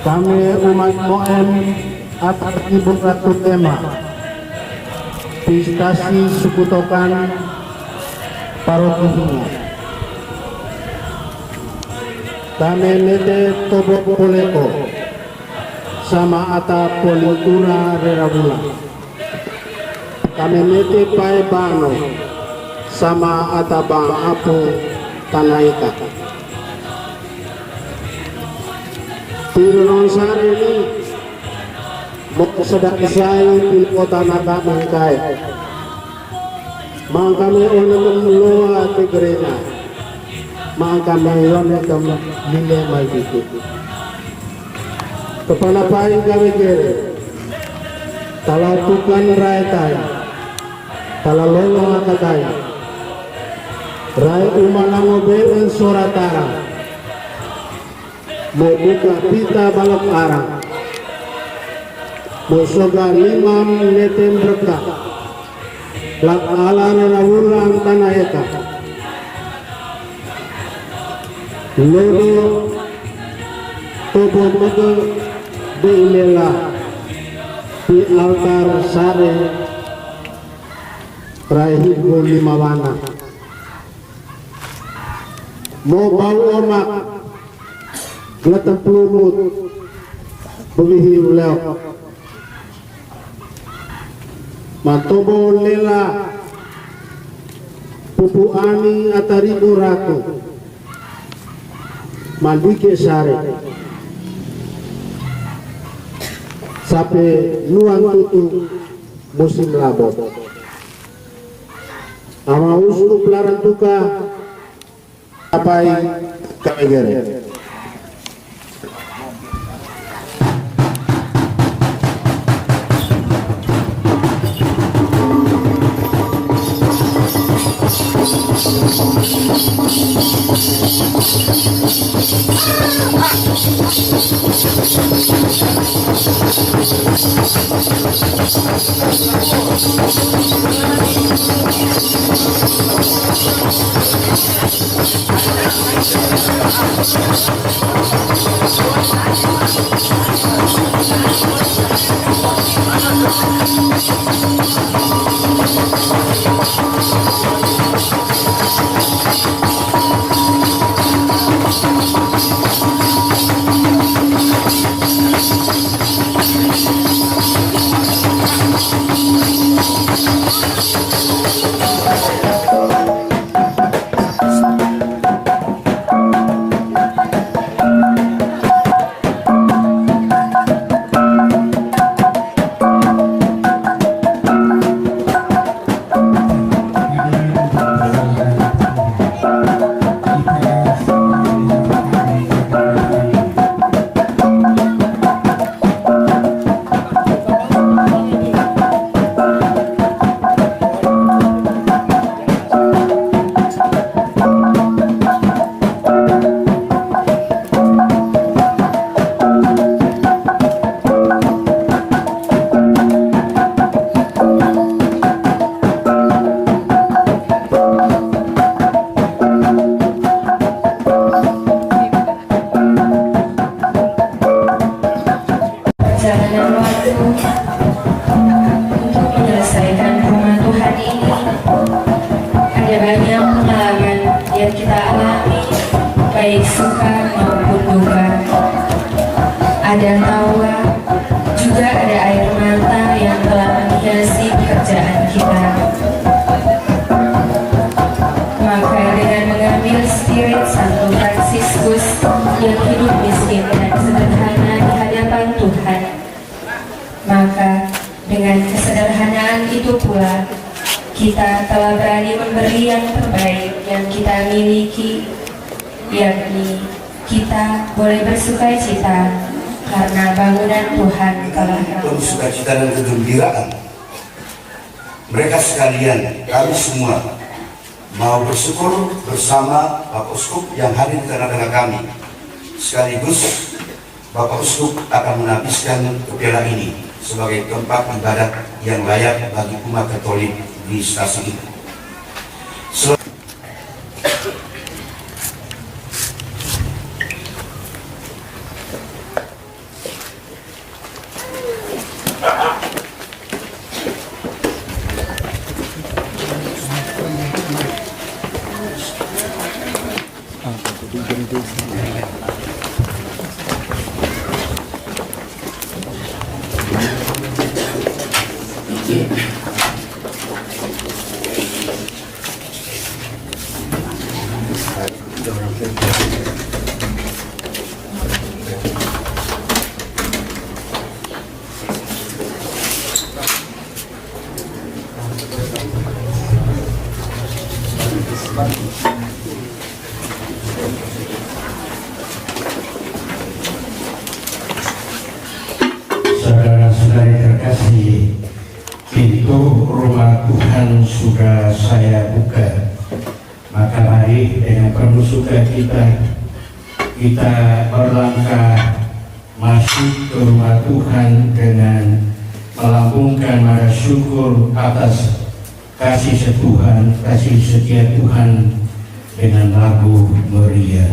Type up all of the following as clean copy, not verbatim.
Kami umat Moen atas Ibu Ratu Tema di stasi Sukutokan Parokihinga. Kami nete Tobo Poleko sama ata Politura Reravula. Kami nete Pai Bano sama ata Bang Apo Tanaika. Tirunong sari ini sedang isai di kota Naga Mangkai. Mang kami orang meloa ke gereja. Mang kami orang yang lile mai itu. Kepala paling kami kere. Talau tukan rai tay. Talau lolong akatai. Rai umalango beren soratara. Membuka pita balok arang, musoga limam netem berkah, lak ala nenawulang tanah eka, lodo tobo mege diilela di altar sare rahibu limawana, mau bau omak Gelatan pelumut belihi uleo matobo lela pupu ani ataribu ratu malike sare sampai nuang tutu musim labot ama uslu pelaran tuka apai kami gere. baik suka maupun duka. Ada tawa, juga ada air mata yang telah menghiasi pekerjaan kita. Maka dengan mengambil spirit Santo Fransiskus yang hidup miskin dan sederhana di hadapan Tuhan, maka dengan kesederhanaan itu pula kita telah berani memberi yang terbaik yang kita miliki, yakni kita boleh bersukacita karena bangunan Tuhan telah penuh sukacita dan kegembiraan. Mereka sekalian, kami semua mau bersyukur bersama Bapak Uskup yang hadir di tengah-tengah kami. Sekaligus Bapak Uskup akan menabiskan piala ini sebagai tempat ibadat yang layak bagi umat Katolik di stasiun itu. Saudara-saudari terkasih, pintu rumah Tuhan sudah saya buka. Maka mari dengan penuh sukacita kita berlangkah masuk ke rumah Tuhan dengan melambungkan nada syukur atas kasih setuhan, kasih setia Tuhan dengan lagu Maria.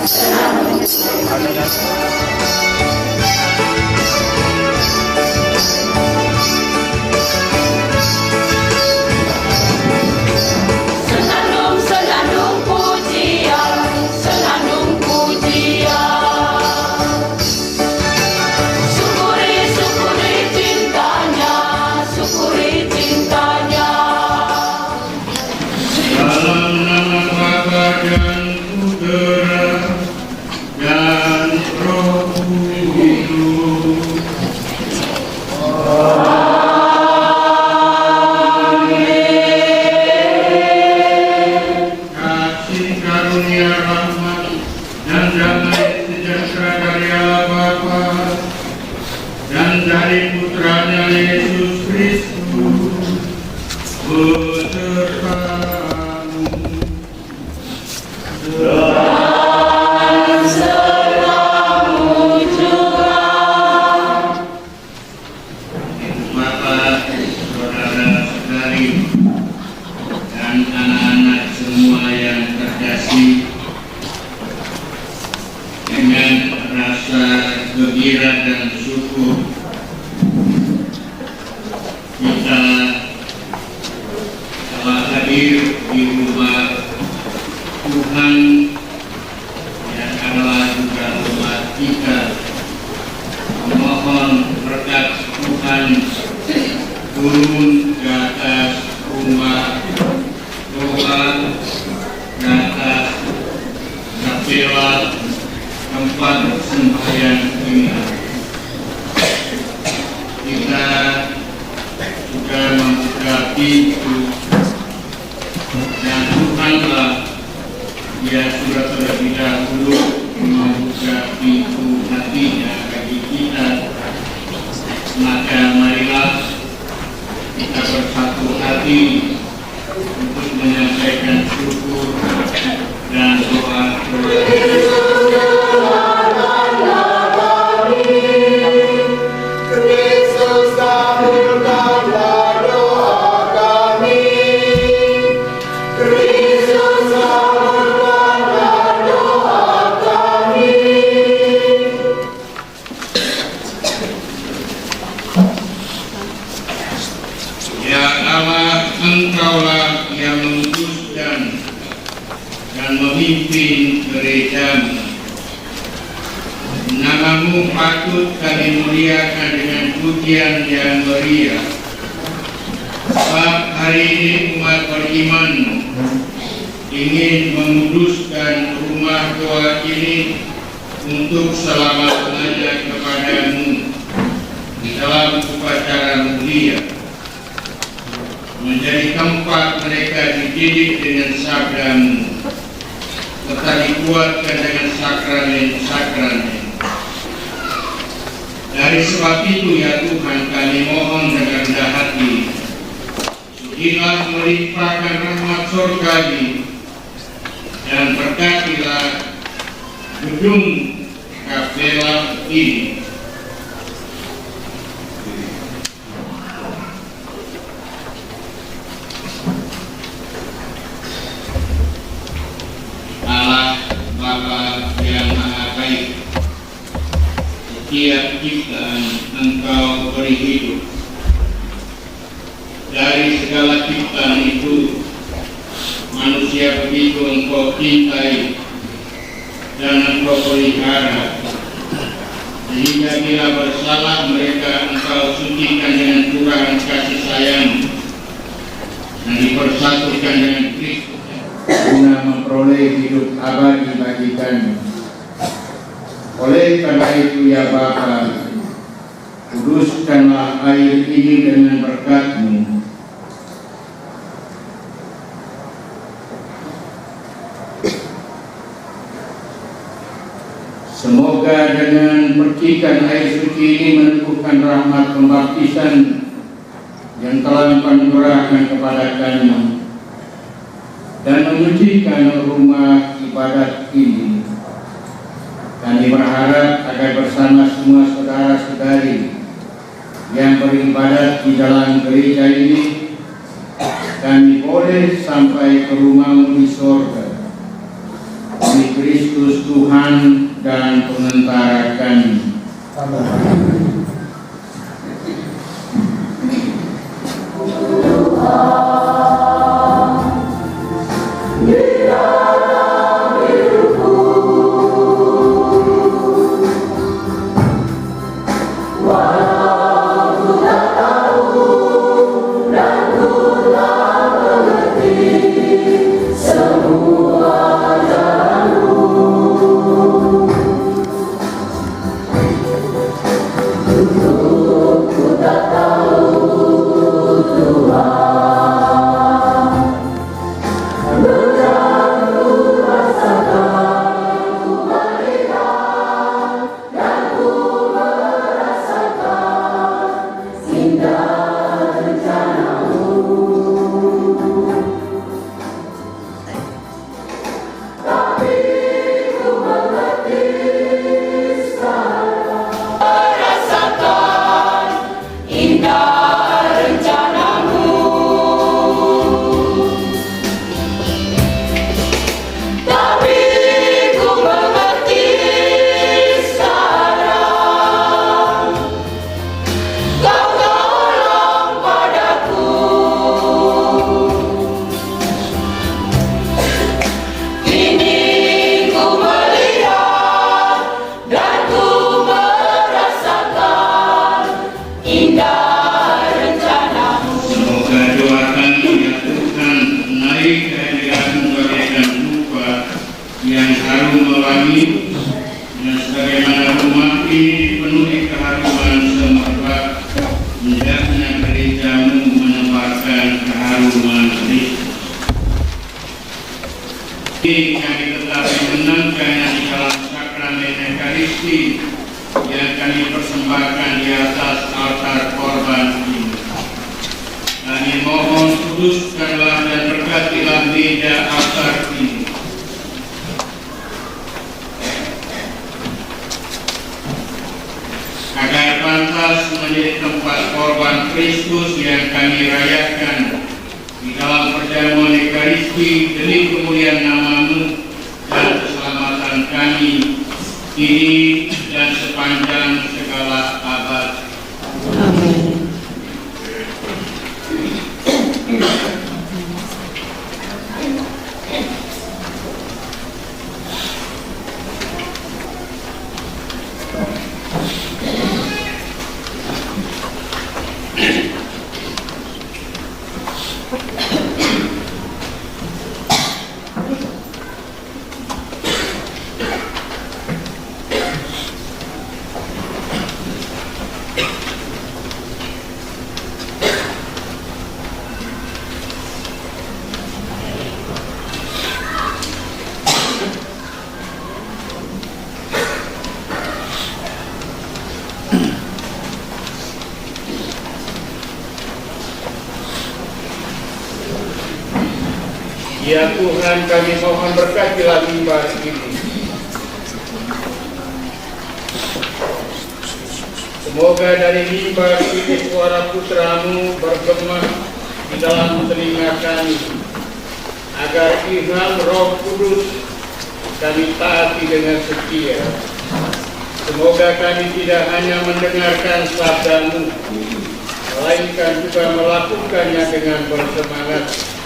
Senang, gembira dan syukur kita telah hadir di rumah Tuhan yang adalah juga rumah kita. Memohon berkat Tuhan turun ke atas rumah Tuhan, ke atas kapela tempat sembahyang ini. Kita juga membuka pintu dan Tuhanlah dia sudah terlebih dahulu membuka pintu hatinya bagi kita. Maka marilah kita bersatu hati untuk menyampaikan syukur dan doa Engkaulah yang menguduskan dan memimpin gereja-Mu. Nama-Mu patut kami muliakan dengan pujian yang meriah. Sebab hari ini umat beriman ingin menguduskan rumah doa ini untuk selama-lamanya kepada-Mu di dalam upacara mulia, menjadi tempat mereka dididik dengan sabda-Mu, serta dikuatkan dengan sakramen-sakramen. Dari sebab itu ya Tuhan, kami mohon dengan rendah hati, sudilah melimpahkan rahmat surgawi dan berkatilah gedung kapela ini. Bapa yang Maha Baik, setiap ciptaan Engkau beri hidup. Dari segala ciptaan itu, manusia begitu Engkau cintai dan Engkau pelihara, sehingga bila bersalah mereka Engkau sucikan dengan curahan kasih sayang dan dipersatukan dengan Kristus guna memperoleh hidup abadi bagi kami. Oleh karena itu ya Bapa, kuduskanlah air ini dengan berkat-Mu. Semoga dengan percikan air suci ini meneguhkan rahmat pembaptisan yang telah Engkau anugerahkan kepada kami dan menyucikan rumah ibadat ini. Kami berharap agar bersama semua saudara-saudari yang beribadat di dalam gereja ini, kami boleh sampai ke rumah-Mu di sorga, demi Kristus Tuhan dan pengantara kami. keharuman Kristus. Ini kami tetap menenangkannya di dalam sakramen Ekaristi yang kami persembahkan di atas altar korban ini. Kami mohon kuduskanlah dan berkatilah meja altar ini, agar pantas menjadi tempat korban Kristus yang kami rayakan di dalam perjamuan Ekaristi demi kemuliaan nama-Mu dan keselamatan kami kini dan sepanjang segala abad. Amin. Ya Tuhan, kami mohon berkatilah mimbar ini. Semoga dari mimbar ini suara putra-Mu bergema di dalam telinga kami, agar ilham Roh Kudus kami taati dengan setia. Semoga kami tidak hanya mendengarkan sabda-Mu, melainkan juga melakukannya dengan bersemangat.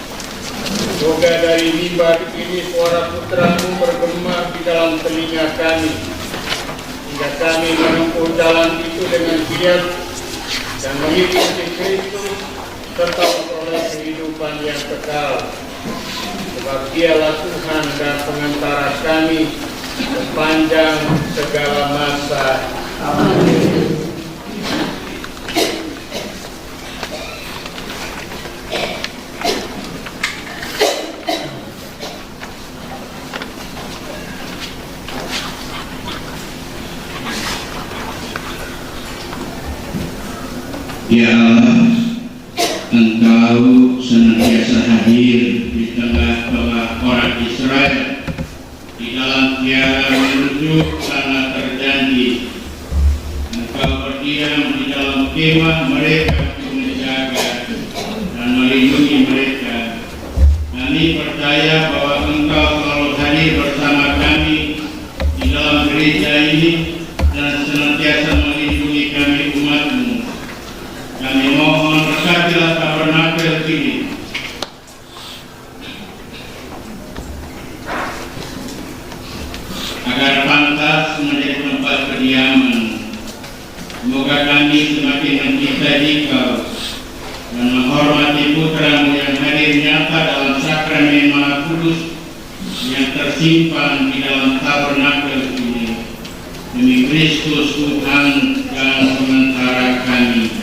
Semoga dari mimbar ini suara putra-Mu bergema di dalam telinga kami, hingga kami menempuh jalan itu dengan giat dan mengikuti Kristus serta memperoleh kehidupan yang kekal. Sebab Dialah Tuhan dan pengantara kami sepanjang segala masa. Amin. Ya Allah, Engkau senantiasa hadir di tengah-tengah orang Israel di dalam tiara menuju tanah terjanji. Engkau berdiam di dalam kemah mereka untuk menjaga dan melindungi mereka. Kami percaya bahwa Engkau selalu hadir bersama kami di dalam gereja ini dan senantiasa melindungi kami umat-Mu. Kami mohon berkatilah tabernakel ini, agar pantas menjadi tempat kediaman. Semoga kami semakin mencintai Engkau dan menghormati putra-Mu yang hadir nyata dalam sakramen Maha Kudus yang tersimpan di dalam tabernakel ini. Demi Kristus Tuhan dan pengantara kami.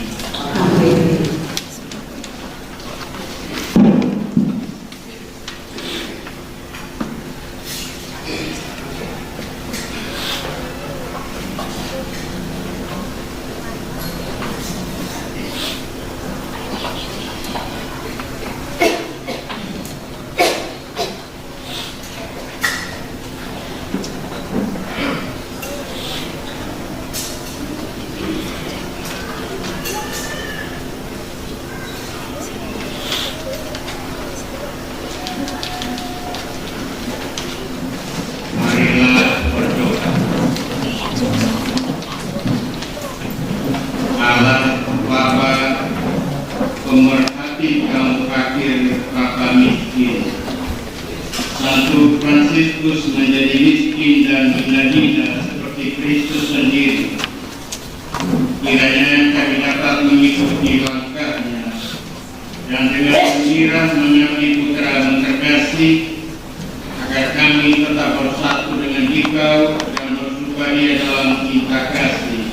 pemerhati kaum fakir, rata miskin. Santo Fransiskus menjadi miskin dan hina-hina seperti Kristus sendiri. Kiranya kami dapat mengikuti langkahnya dan dengan gembira mengerti putra terkasih, agar kami tetap bersatu dengan Dikau dan bersukaria dalam cinta kasih.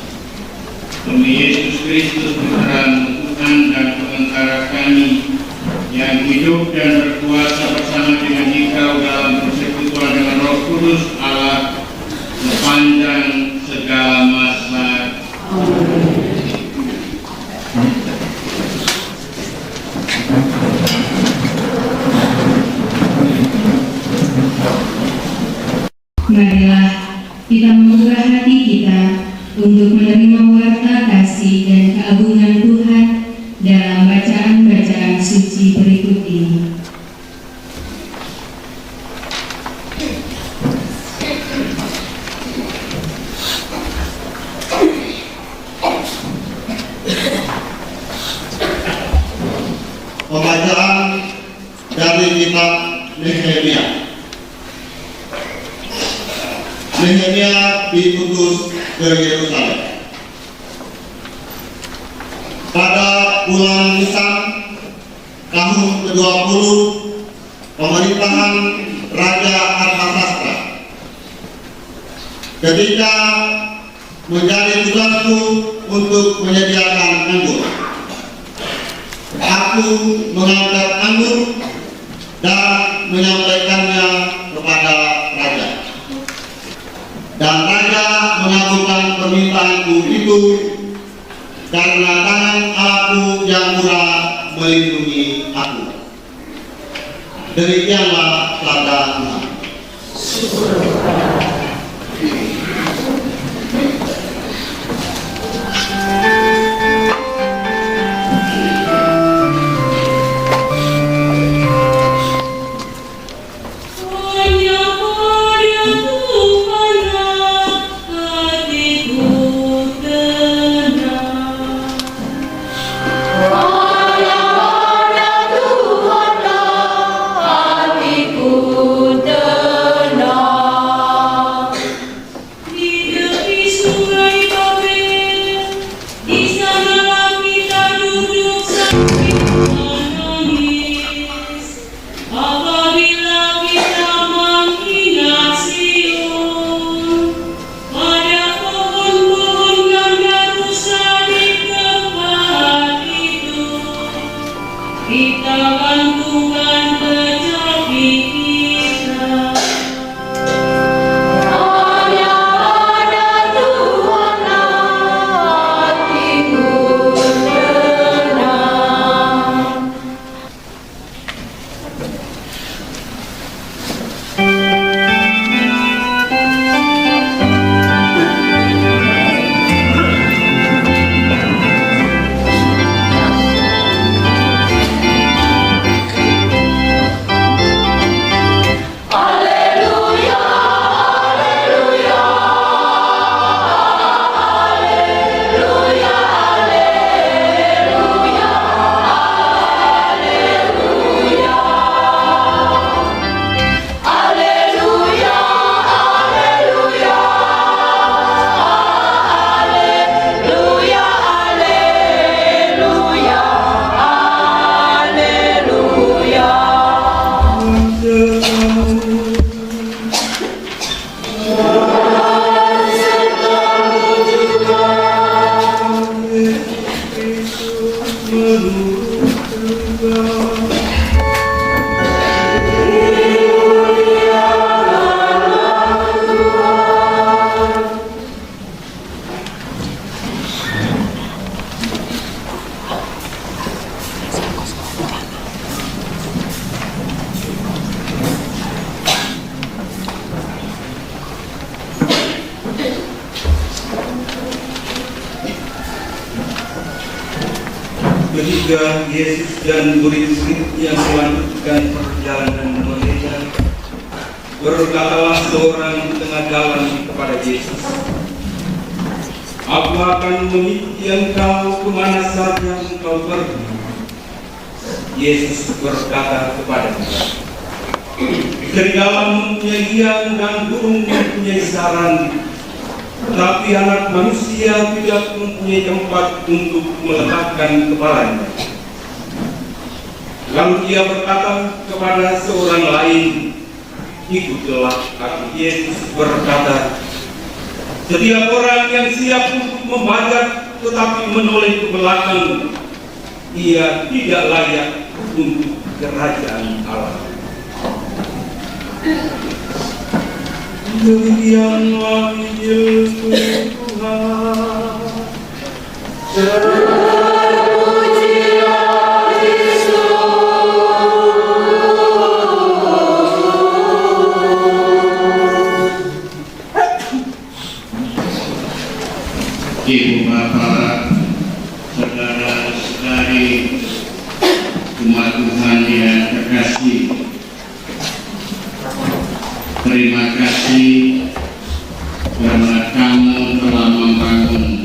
Demi Yesus Kristus Putra Tuhan dan pengantara kami yang hidup dan berkuasa bersama dengan Engkau dalam persekutuan dengan Roh Kudus Allah sepanjang segala masa. Marilah kita membuka hati kita untuk menerima warta kasih dan keagungan Tuhan dalam bacaan-bacaan suci berikut ini. Pembacaan dari kitab Nehemia. Nehemia diutus ke Yerusalem. Pada bulan Nisan tahun ke-20 pemerintahan Raja Artasastra, ketika menjadi tugasku untuk menyediakan anggur, aku mengangkat anggur dan menyampaikannya kepada raja. Dan raja mengabulkan permintaanku itu karena tangan aku yang murah melindungi aku. Demikianlah sabda Tuhan. Ketika Yesus dan murid-muridnya melanjutkan perjalanan mereka, berkatalah seorang di tengah jalan kepada Yesus, "Aku akan mengikuti engkau kemana saja engkau pergi." Yesus berkata kepadanya, "Serigala mempunyai hiang dan burung mempunyai sarang, tetapi anak manusia tidak mempunyai tempat untuk meletakkan kepalanya." Lalu dia berkata kepada seorang lain, "Ikutlah aku." Yesus berkata, "Setiap orang yang siap untuk membajak tetapi menoleh ke belakang, ia tidak layak untuk kerajaan Allah. Demikianlah Injil Tuhan. Ibu bapak, saudara-saudari, umat Tuhan yang terkasih, terima kasih karena kamu telah membangun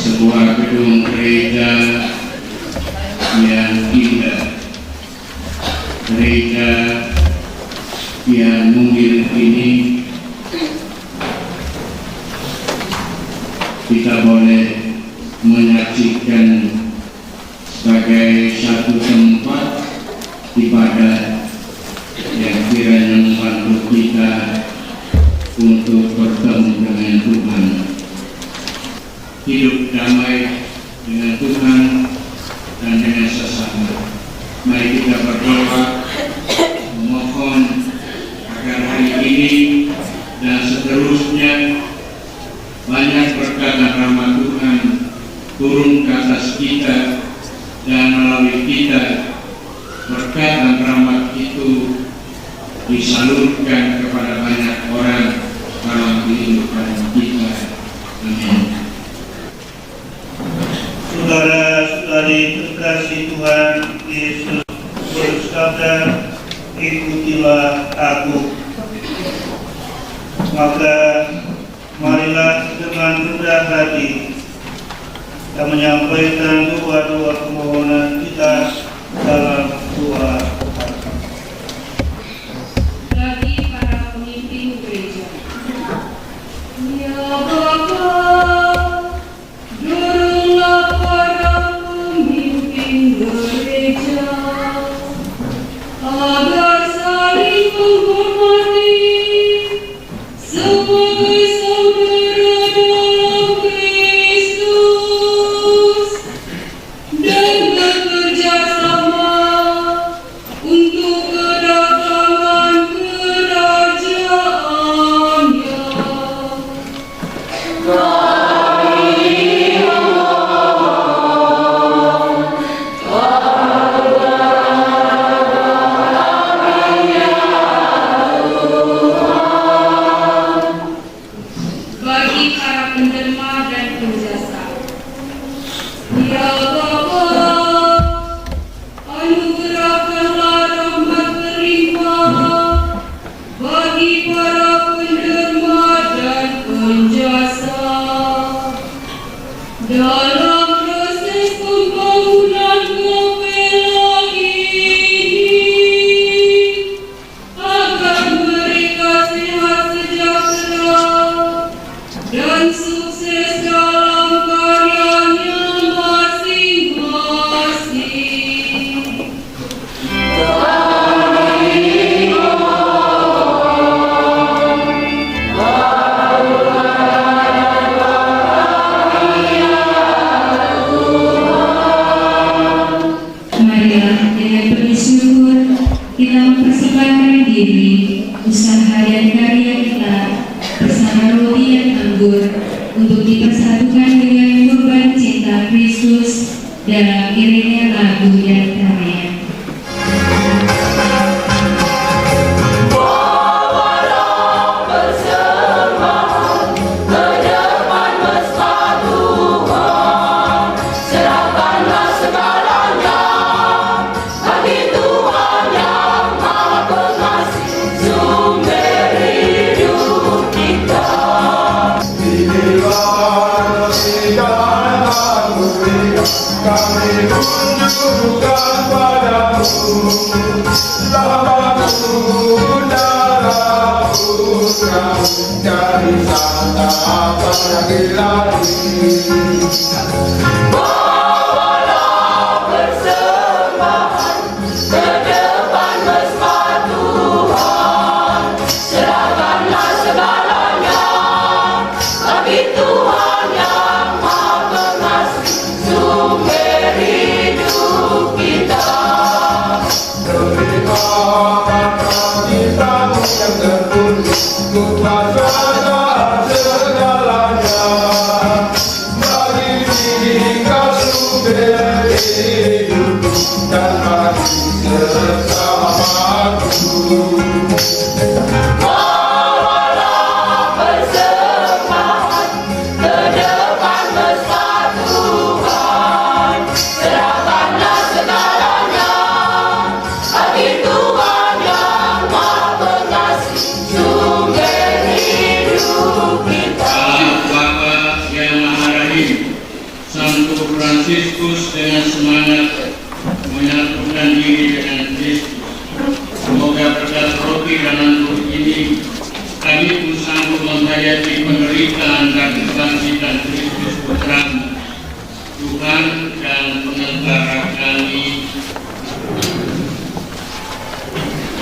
sebuah gedung gereja yang indah, gereja yang mungkin ini kita boleh menyaksikan sebagai satu tempat ibadah yang kiranya membantu kita untuk bertemu dengan Tuhan, hidup damai dengan Tuhan dan dengan sesama. Mari kita berdoa, mohon agar hari ini dan seterusnya banyak berkat dan rahmat Tuhan turun ke atas kita, dan melalui kita berkat dan rahmat itu disalurkan kepada banyak orang dalam kehidupan kita. Amin. Saudara-saudari terkasih Tuhan Yesus bersabda, ikutilah aku. Maka marilah dengan rendah hati kita menyampaikan doa-doa permohonan kita dalam doa. Bagi para pemimpin gereja, ya Bapa, doronglah para pemimpin gereja agar saling menghormati sebagai saudara dalam Kristus dan bekerja sama untuk kedatangan kerajaannya. Bagi para penderma dan penjasa, ya Bapa, anugerahkanlah rahmat berlimpah bagi para penderma dan penjasa dalam proses pembangunan Kopela ini, agar mereka sehat sejahtera dan sukses dalam karyanya masing-masing. Marilah dengan penuh syukur kita mempersembahkan diri, usaha dan karya kita bersama roti dan anggur untuk dipersatukan dengan kurban cinta Kristus dalam iringan lagu dan karya. Kami tunjukkan padamu lambangmu darahmu dari sana pergi lagi. Bawalah persembahan ke depan mesbah Tuhan, serahkanlah segalanya bagi Tuhan yang Maha Pengasih, sumber hidupku dan bagi sesamaku. Bawalah persembahan ke depan mesra Tuhan, serahkanlah segalanya bagi Tuhan yang Maha Pengasih, sumber hidup kita. Bapa yang Maha Rahim, Santo Fransiskus dengan semangat menyatukan diri dengan Kristus. Semoga berkat roti dan anggur ini kami pun sanggup menghayati penderitaan dan kebangkitan Kristus Putra-Mu, Tuhan dan Pengantara kami.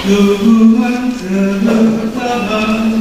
Tuhan sertamu.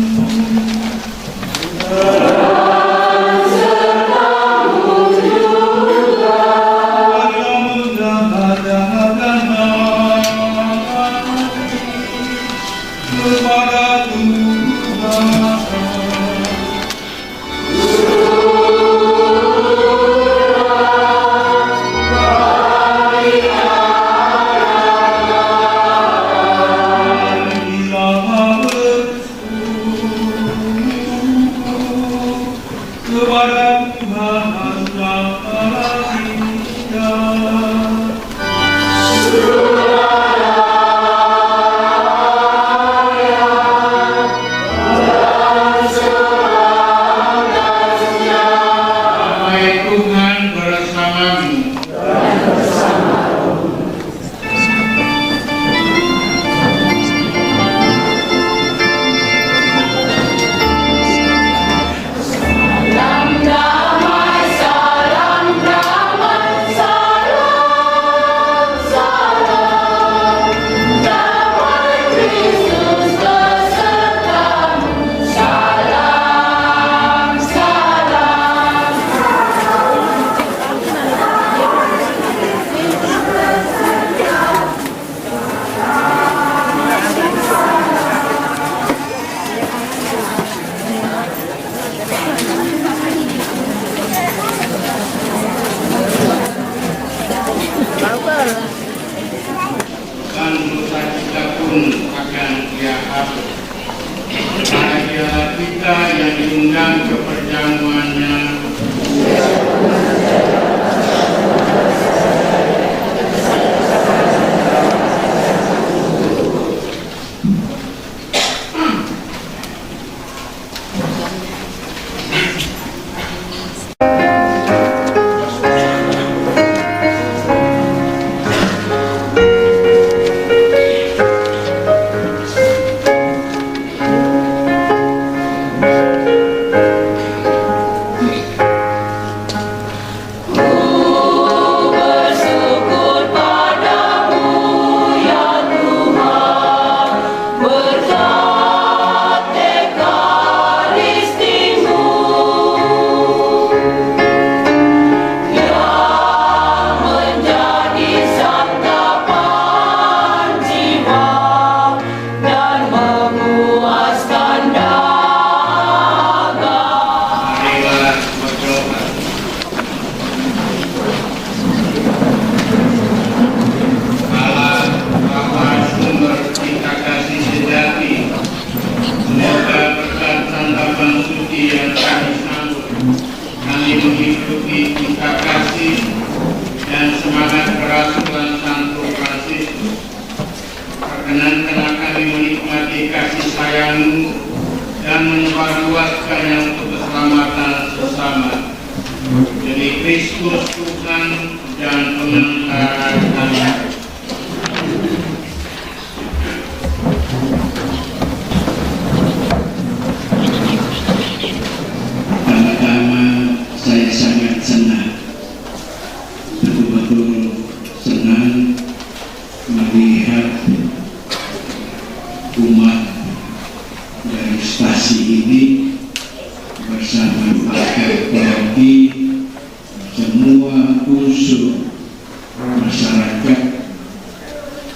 Dan dosa kita pun akan Dia hapus. Bahagialah kita yang diundang ke perjamuannya. mengikuti kita kasih dan semangat kerasulan Santo Fransiskus. Perkenankanlah kami menikmati kasih sayang-Mu dan menyebarluaskannya untuk keselamatan sesama. Demi Kristus Tuhan dan Pengantara kami. Pertama, saya sangat senang, betul-betul senang melihat umat dari stasi ini bersama Pak Kapolri, semua unsur masyarakat,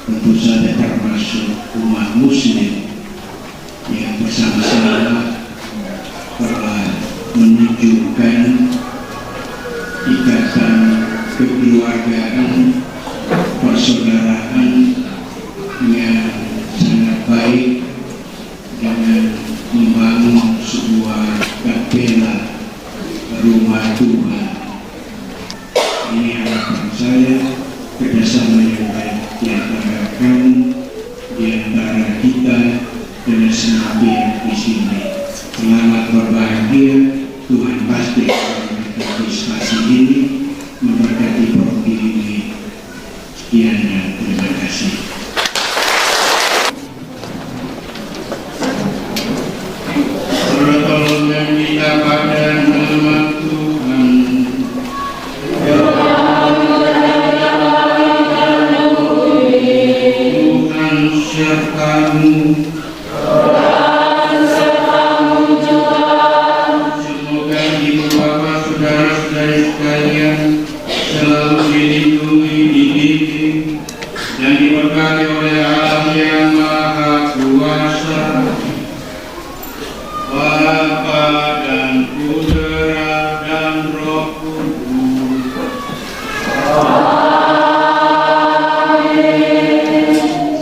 tentu saja termasuk umat Muslim yang bersama-sama telah menunjukkan ikatan kekeluargaan, persaudaraan yang sangat baik dengan membangun sebuah kapela rumah Tuhan. Ini harapan saya, kerjasama yang baik di antara kamu, di antara kita, dan semua pihak di sini. Selamat berbahagia, Tuhan pasti memberkati spasi ini, memberkati prodi ini. Sekian dan terima kasih. Pertolongan kita pada nama Tuhan. Tuhan sertamu. Semoga ibu bapak saudara-saudari sekalian selalu dilindungi, dididik, dan diberkati oleh Allah yang Maha Kuasa, Bapa dan Putra dan Roh Kudus.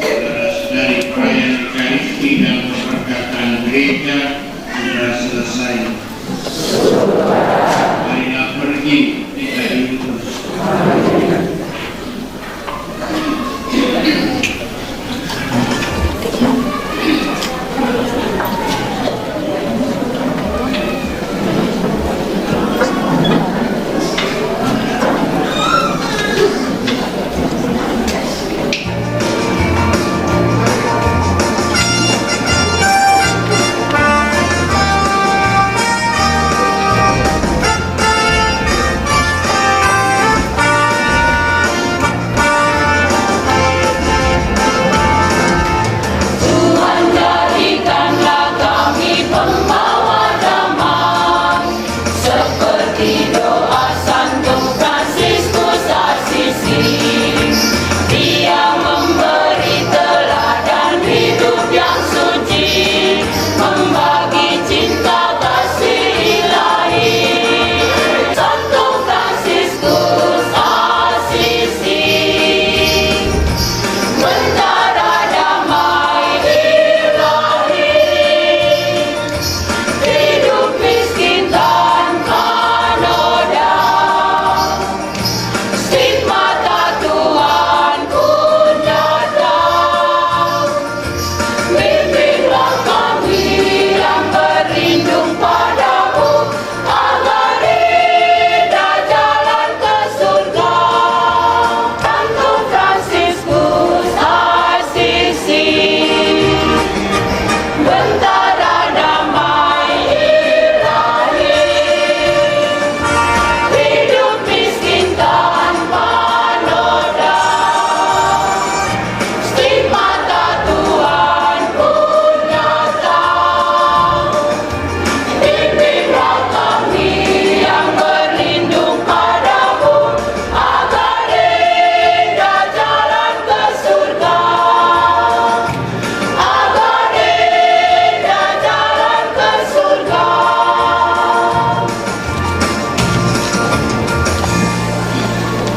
Saudara-saudari, perayaan Ekaristi dan keberkatan gereja sudah selesai. Marilah pergi kita diutus.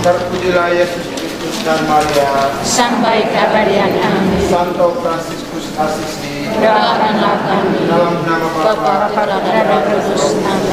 Terpujilah Yesus Kristus dan Maria, sampai keabadian. Amin. Santo Fransiskus Assisi, Doakanlah kami. dalam nama Bapa Bapa dan Roh Kudus. Amin.